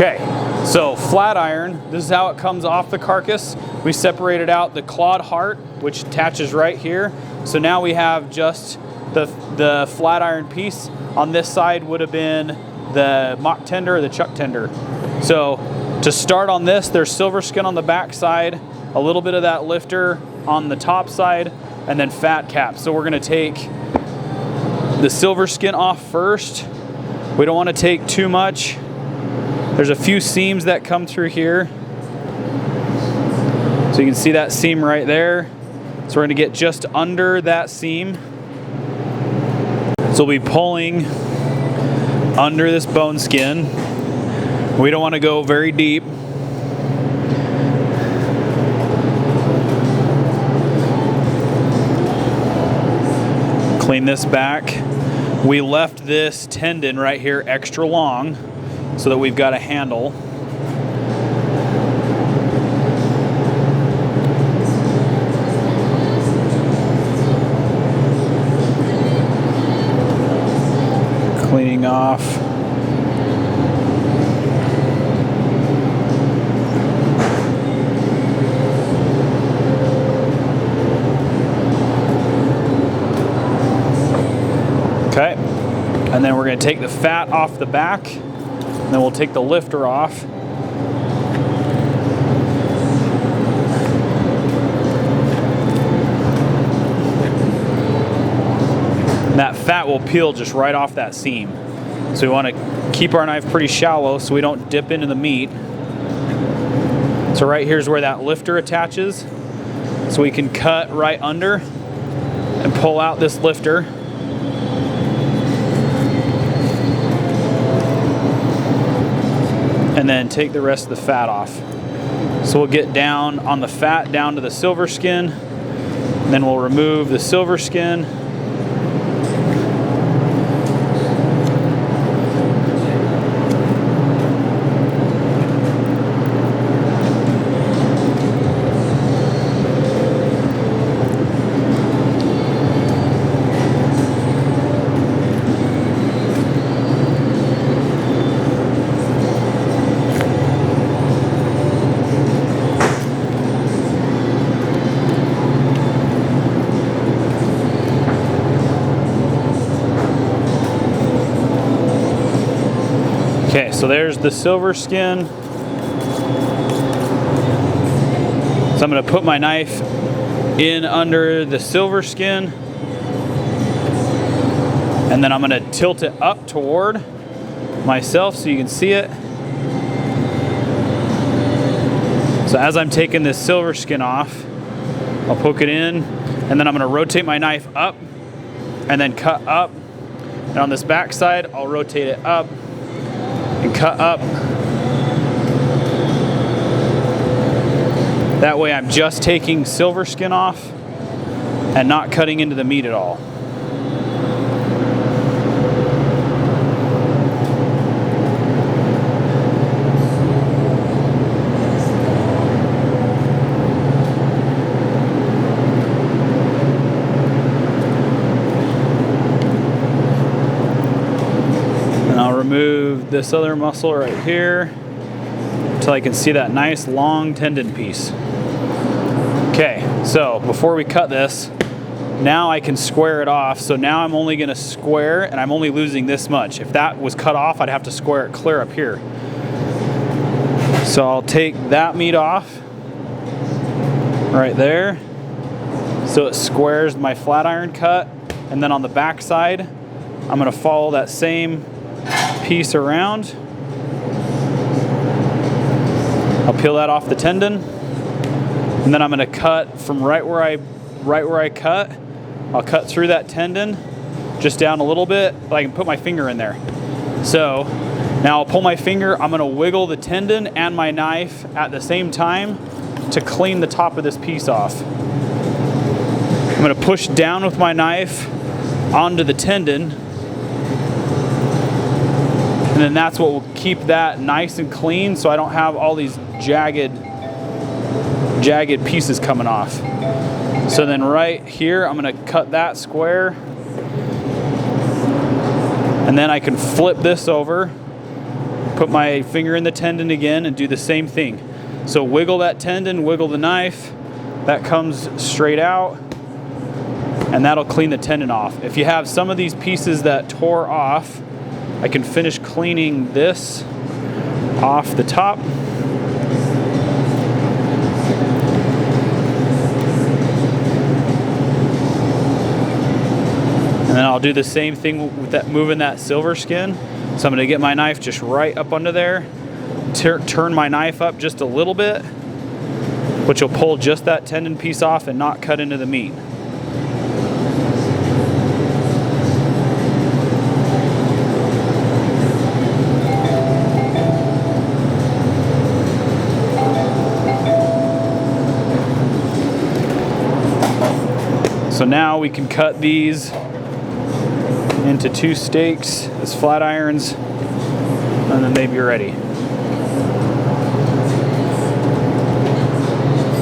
Okay, so flat iron, this is how it comes off the carcass. We separated out the clawed heart, which attaches right here. So now we have just the flat iron piece. On this side would have been the mock tender or the chuck tender. So to start on this, there's silver skin on the back side, a little bit of that lifter on the top side, and then fat cap. So we're gonna take the silver skin off first. We don't wanna take too much. There's a few seams that come through here. So you can see that seam right there. So we're gonna get just under that seam. So we'll be pulling under this bone skin. We don't wanna go very deep. Clean this back. We left this tendon right here extra long so that we've got a handle. Cleaning off. Okay, and then we're going to take the fat off the back, and then we'll take the lifter off. And that fat will peel just right off that seam. So we want to keep our knife pretty shallow so we don't dip into the meat. So right here's where that lifter attaches. So we can cut right under and pull out this lifter. And then take the rest of the fat off. So we'll get down on the fat down to the silver skin, then we'll remove the silver skin. Okay, so there's the silver skin. So I'm going to put my knife in under the silver skin, and then I'm going to tilt it up toward myself so you can see it. So as I'm taking this silver skin off, I'll poke it in, and then I'm going to rotate my knife up and then cut up. And on this back side, I'll rotate it up and cut up. That way I'm just taking silver skin off and not cutting into the meat at all. Remove this other muscle right here until I can see that nice long tendon piece. Okay, so before we cut this, now I can square it off. So now I'm only going to square, and I'm only losing this much. If that was cut off, I'd have to square it clear up here. So I'll take that meat off right there so it squares my flat iron cut, and then on the back side I'm going to follow that same piece around. I'll peel that off the tendon, and then I'm going to cut from right where I cut. I'll cut through that tendon just down a little bit, but I can put my finger in there. So now I'll pull my finger, I'm going to wiggle the tendon and my knife at the same time to clean the top of this piece off. I'm going to push down with my knife onto the tendon, and then that's what will keep that nice and clean so I don't have all these jagged pieces coming off. So then right here, I'm going to cut that square, and then I can flip this over, put my finger in the tendon again and do the same thing. So wiggle that tendon, wiggle the knife, that comes straight out, and that'll clean the tendon off. If you have some of these pieces that tore off, I can finish cleaning this off the top. And then I'll do the same thing with that, moving that silver skin. So I'm gonna get my knife just right up under there, turn my knife up just a little bit, which will pull just that tendon piece off and not cut into the meat. So now we can cut these into 2 steaks as flat irons, and then they'd be ready.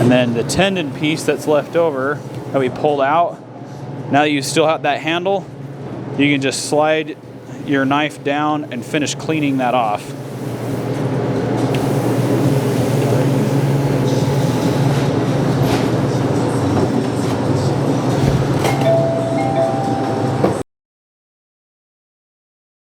And then the tendon piece that's left over that we pulled out, now that you still have that handle, you can just slide your knife down and finish cleaning that off.